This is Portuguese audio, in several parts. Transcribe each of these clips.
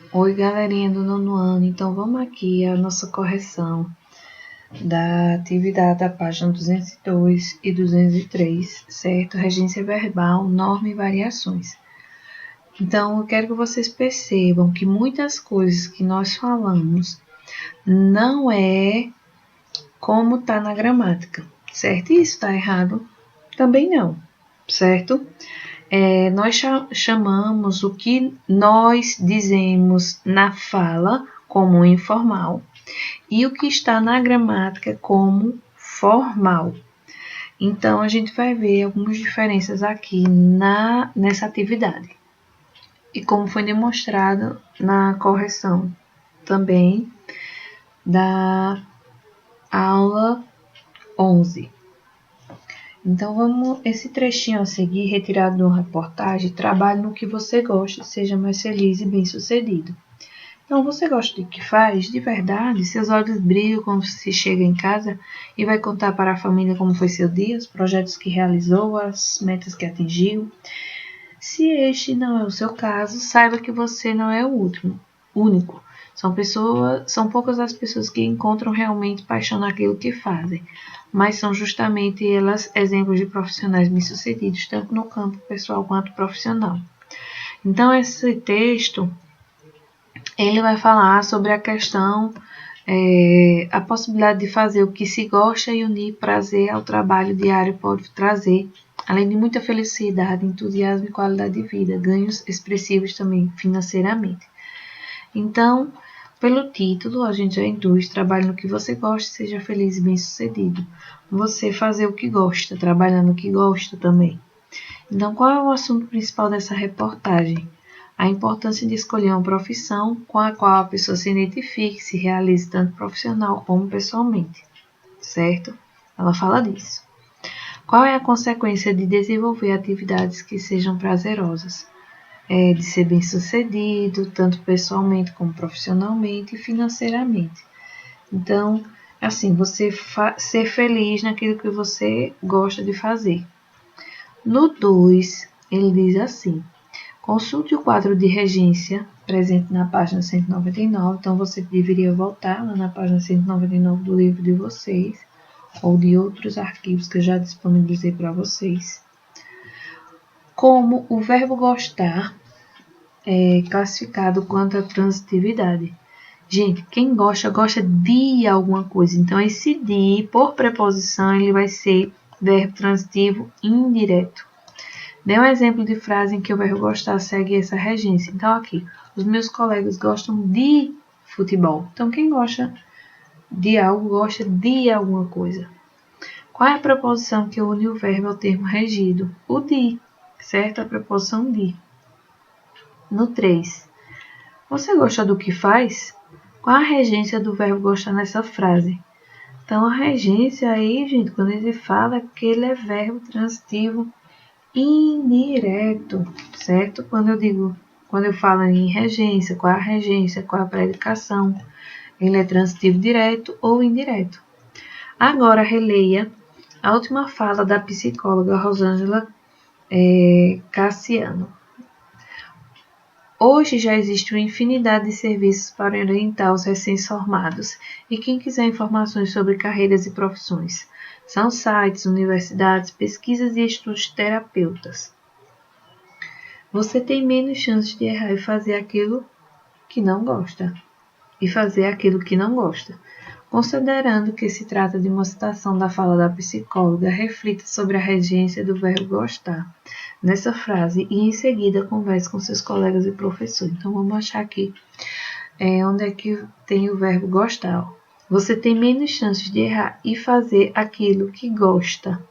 Oi, galerinha do nono ano. Então, vamos aqui a nossa correção da atividade da página 202 e 203, certo? Regência verbal, norma e variações. Então, eu quero que vocês percebam que muitas coisas que nós falamos não é como está na gramática, certo? E isso está errado? Também não, certo? Nós chamamos o que nós dizemos na fala como informal e o que está na gramática como formal. Então, a gente vai ver algumas diferenças aqui nessa atividade. E como foi demonstrado na correção também da aula 11. Então, esse trechinho a seguir, retirado de uma reportagem, trabalhe no que você gosta, seja mais feliz e bem-sucedido. Então, você gosta do que faz? De verdade? Seus olhos brilham quando você chega em casa e vai contar para a família como foi seu dia, os projetos que realizou, as metas que atingiu? Se este não é o seu caso, saiba que você não é o único. São poucas as pessoas que encontram realmente paixão naquilo que fazem, mas são justamente elas exemplos de profissionais bem-sucedidos, tanto no campo pessoal quanto profissional. Então, esse texto, ele vai falar sobre a questão, a possibilidade de fazer o que se gosta e unir prazer ao trabalho diário pode trazer, além de muita felicidade, entusiasmo e qualidade de vida, ganhos expressivos também financeiramente. Então, pelo título, a gente já induz, trabalhe no que você gosta, seja feliz e bem-sucedido. Você fazer o que gosta, trabalhar no que gosta também. Então, qual é o assunto principal dessa reportagem? A importância de escolher uma profissão com a qual a pessoa se identifique, se realize tanto profissional como pessoalmente, certo? Ela fala disso. Qual é a consequência de desenvolver atividades que sejam prazerosas? De ser bem-sucedido, tanto pessoalmente como profissionalmente e financeiramente. Então, assim, você ser feliz naquilo que você gosta de fazer. No 2, ele diz assim: consulte o quadro de regência presente na página 199. Então, você deveria voltar lá na página 199 do livro de vocês ou de outros arquivos que eu já disponibilizei para vocês. Como o verbo gostar é classificado quanto à transitividade. Gente, quem gosta de alguma coisa. Então, esse de, por preposição, ele vai ser verbo transitivo indireto. Dê um exemplo de frase em que o verbo gostar segue essa regência. Então, aqui, os meus colegas gostam de futebol. Então, quem gosta de algo, gosta de alguma coisa. Qual é a preposição que une o verbo ao termo regido? O de, certo? A preposição de. No 3, você gosta do que faz? Qual a regência do verbo gostar nessa frase? Então, a regência aí, gente, quando ele fala que ele é verbo transitivo indireto, certo? Quando eu falo em regência, qual a regência, qual a predicação, ele é transitivo direto ou indireto. Agora, releia a última fala da psicóloga Rosângela Cassiano. Hoje já existe uma infinidade de serviços para orientar os recém-formados e quem quiser informações sobre carreiras e profissões. São sites, universidades, pesquisas e estudos de terapeutas. Você tem menos chances de errar e fazer aquilo que não gosta. Considerando que se trata de uma citação da fala da psicóloga, reflita sobre a regência do verbo gostar nessa frase e em seguida converse com seus colegas e professores. Então, vamos achar aqui onde é que tem o verbo gostar. Você tem menos chances de errar e fazer aquilo que gosta.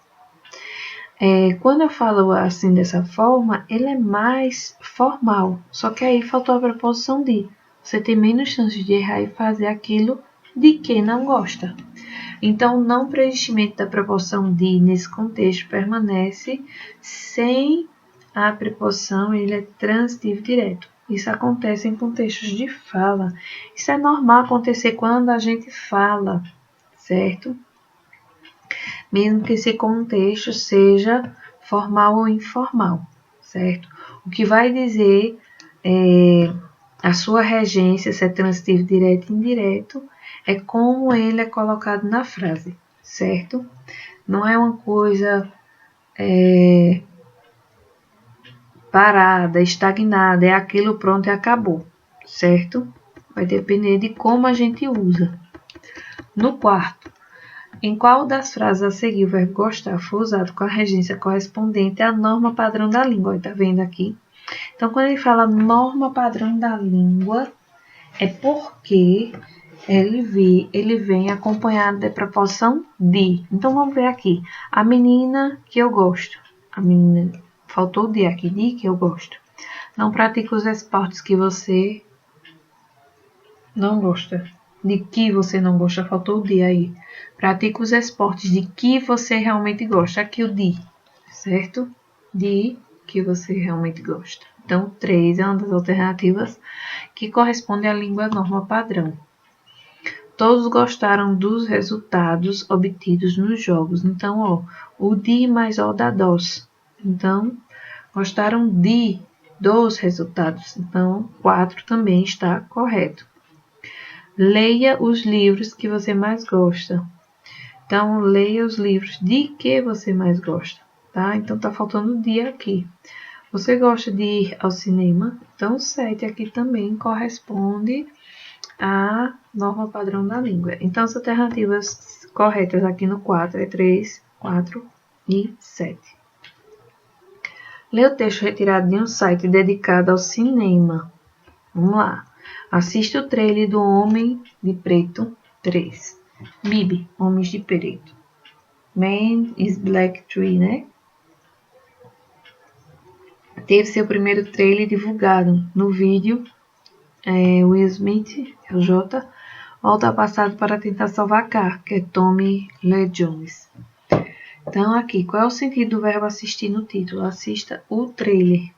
Quando eu falo assim dessa forma, ele é mais formal, só que aí faltou a preposição de. Você tem menos chances de errar e fazer aquilo de que não gosta. Então, o não preenchimento da preposição de nesse contexto permanece sem a preposição, ele é transitivo direto. Isso acontece em contextos de fala. Isso é normal acontecer quando a gente fala, certo? Mesmo que esse contexto seja formal ou informal, certo? O que vai dizer a sua regência, se é transitivo direto e indireto, é como ele é colocado na frase, certo? Não é uma coisa parada, estagnada, é aquilo pronto e acabou, certo? Vai depender de como a gente usa. No quarto, em qual das frases a seguir o verbo gostar for usado com a regência correspondente à norma padrão da língua? Tá vendo aqui? Então, quando ele fala norma padrão da língua, é porque ele vem acompanhado da preposição de. Então, vamos ver aqui. A menina que eu gosto. A menina, faltou o de aqui, de que eu gosto. Não pratica os esportes que você não gosta. De que você não gosta, faltou o de aí. Pratica os esportes de que você realmente gosta. Aqui o de, certo? De que você realmente gosta. Então, 3 é uma das alternativas que corresponde à língua norma padrão. Todos gostaram dos resultados obtidos nos jogos. Então, ó, o de mais o dá dos. Então, gostaram dos resultados. Então, 4 também está correto. Leia os livros que você mais gosta. Então, leia os livros de que você mais gosta, tá? Então, tá faltando o de aqui. Você gosta de ir ao cinema? Então, 7 aqui também corresponde à norma padrão da língua. Então, as alternativas corretas aqui no 4 é 3, 4 e 7. Lê o texto retirado de um site dedicado ao cinema. Vamos lá. Assista o trailer do Homem de Preto 3. MIB, Homens de Preto. Man is Black 3, né? Teve seu primeiro trailer divulgado no vídeo. Will Smith, é o J, volta ao passado para tentar salvar Car, que é Tommy Lee Jones. Então, aqui, qual é o sentido do verbo assistir no título? Assista o trailer.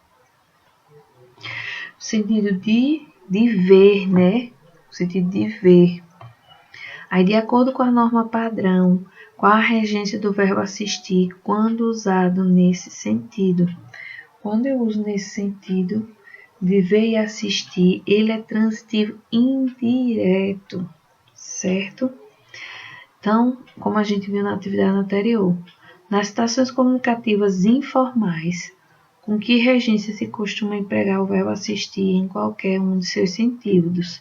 O sentido de ver, né? O sentido de ver. Aí, de acordo com a norma padrão, qual a regência do verbo assistir quando usado nesse sentido? Quando eu uso nesse sentido, de ver e assistir, ele é transitivo indireto, certo? Então, como a gente viu na atividade anterior, nas situações comunicativas informais, com que regência se costuma empregar o verbo assistir em qualquer um de seus sentidos?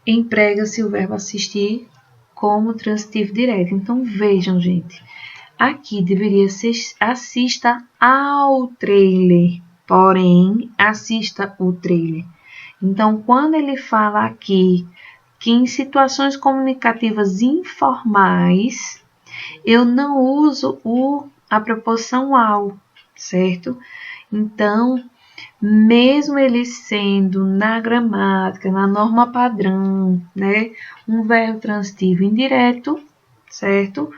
Emprega-se o verbo assistir como transitivo direto. Então, vejam, gente, aqui deveria ser assista ao trailer, porém, assista o trailer. Então, quando ele fala aqui que em situações comunicativas informais, eu não uso a preposição ao, certo? Então, mesmo ele sendo na gramática, na norma padrão, né, um verbo transitivo indireto, certo?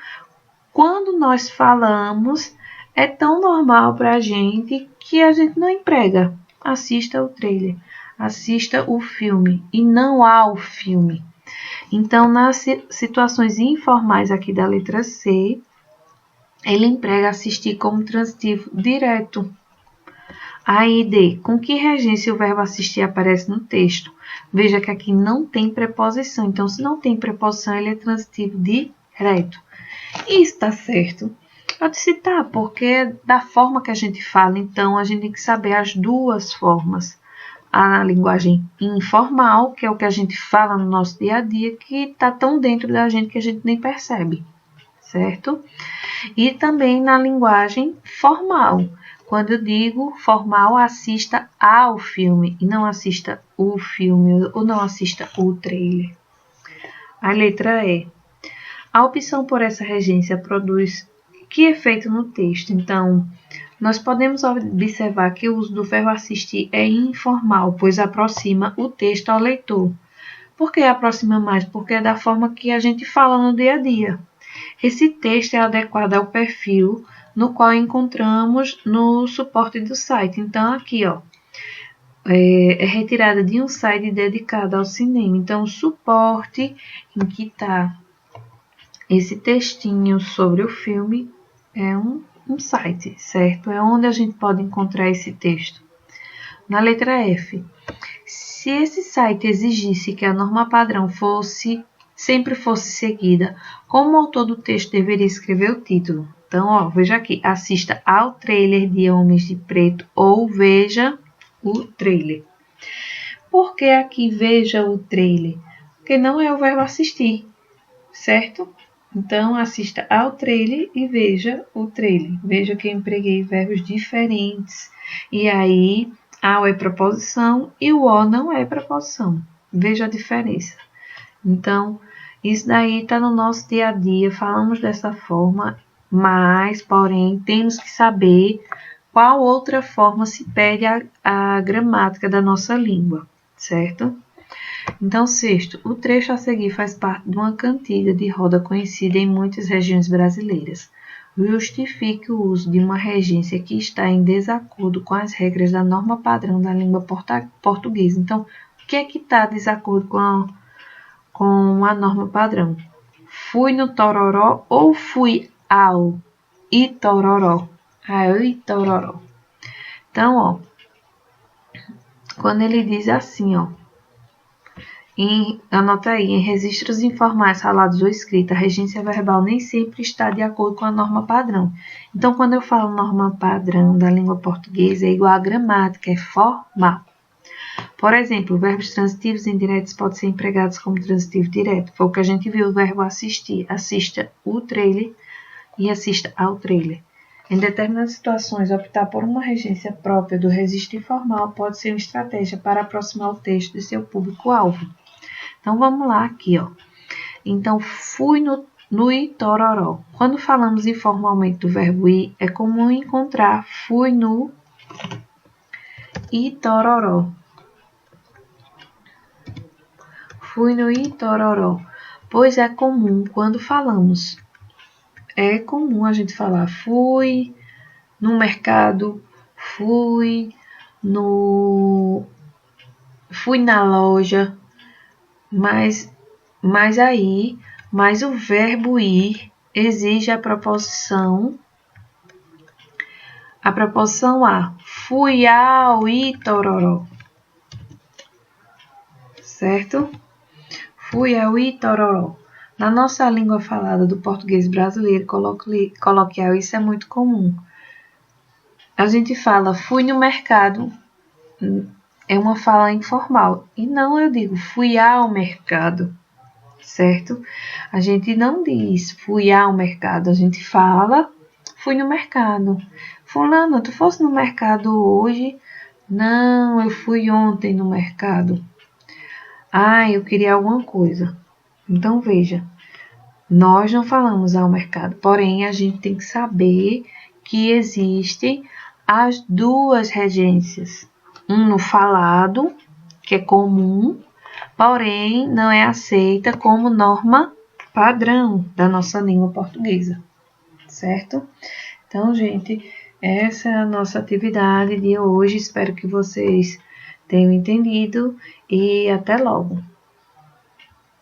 Quando nós falamos, é tão normal para a gente que a gente não emprega. Assista o trailer, assista o filme e não ao filme. Então, nas situações informais aqui da letra C, ele emprega assistir como transitivo direto. Aí, D. Com que regência o verbo assistir aparece no texto? Veja que aqui não tem preposição. Então, se não tem preposição, ele é transitivo direto. E está certo. Pode citar, porque é da forma que a gente fala. Então, a gente tem que saber as duas formas. A linguagem informal, que é o que a gente fala no nosso dia a dia, que está tão dentro da gente que a gente nem percebe, certo? E também na linguagem formal. Quando eu digo formal, assista ao filme e não assista o filme ou não assista o trailer. A letra E. A opção por essa regência produz que efeito no texto? Então, nós podemos observar que o uso do verbo assistir é informal, pois aproxima o texto ao leitor. Por que aproxima mais? Porque é da forma que a gente fala no dia a dia. Esse texto é adequado ao perfil no qual encontramos no suporte do site. Então, aqui, ó, é retirada de um site dedicado ao cinema. Então, o suporte em que está esse textinho sobre o filme é um site, certo? É onde a gente pode encontrar esse texto. Na letra F, se esse site exigisse que a norma padrão sempre fosse seguida, como o autor do texto deveria escrever o título? Então, ó, veja aqui, assista ao trailer de Homens de Preto ou veja o trailer. Por que aqui veja o trailer? Porque não é o verbo assistir, certo? Então, assista ao trailer e veja o trailer. Veja que eu empreguei verbos diferentes. E aí, ao é preposição e o o não é preposição. Veja a diferença. Então, isso daí está no nosso dia a dia, falamos dessa forma, mas, porém, temos que saber qual outra forma se pede a gramática da nossa língua, certo? Então, sexto, o trecho a seguir faz parte de uma cantiga de roda conhecida em muitas regiões brasileiras. Justifique o uso de uma regência que está em desacordo com as regras da norma padrão da língua portuguesa. Então, o que é que está em desacordo com a norma padrão? Fui no Tororó ou fui ao Itororó? Ao Itororó. Então, ó, quando ele diz assim, ó, anota aí, em registros informais falados ou escritos, a regência verbal nem sempre está de acordo com a norma padrão. Então, quando eu falo norma padrão da língua portuguesa, é igual a gramática, é formal. Por exemplo, verbos transitivos indiretos podem ser empregados como transitivo direto. Foi o que a gente viu, o verbo assistir. Assista o trailer e assista ao trailer. Em determinadas situações, optar por uma regência própria do registro informal pode ser uma estratégia para aproximar o texto de seu público-alvo. Então, vamos lá aqui, ó. Então, fui no Itororó. Quando falamos informalmente do verbo ir, é comum encontrar fui no Itororó. Fui no Itororó, pois é comum quando falamos. É comum a gente falar fui no mercado, fui na loja, mas o verbo ir exige a preposição a. Fui ao Itororó. Certo? Fui ao Itororó. Na nossa língua falada do português brasileiro coloquial, isso é muito comum. A gente fala fui no mercado, é uma fala informal. E não, eu digo fui ao mercado, certo? A gente não diz fui ao mercado, a gente fala fui no mercado. Fulano, tu fosse no mercado hoje? Não, eu fui ontem no mercado. Ah, eu queria alguma coisa. Então, veja, nós não falamos ao mercado, porém, a gente tem que saber que existem as duas regências. Um no falado, que é comum, porém, não é aceita como norma padrão da nossa língua portuguesa, certo? Então, gente, essa é a nossa atividade de hoje. Espero que vocês tenham entendido e até logo.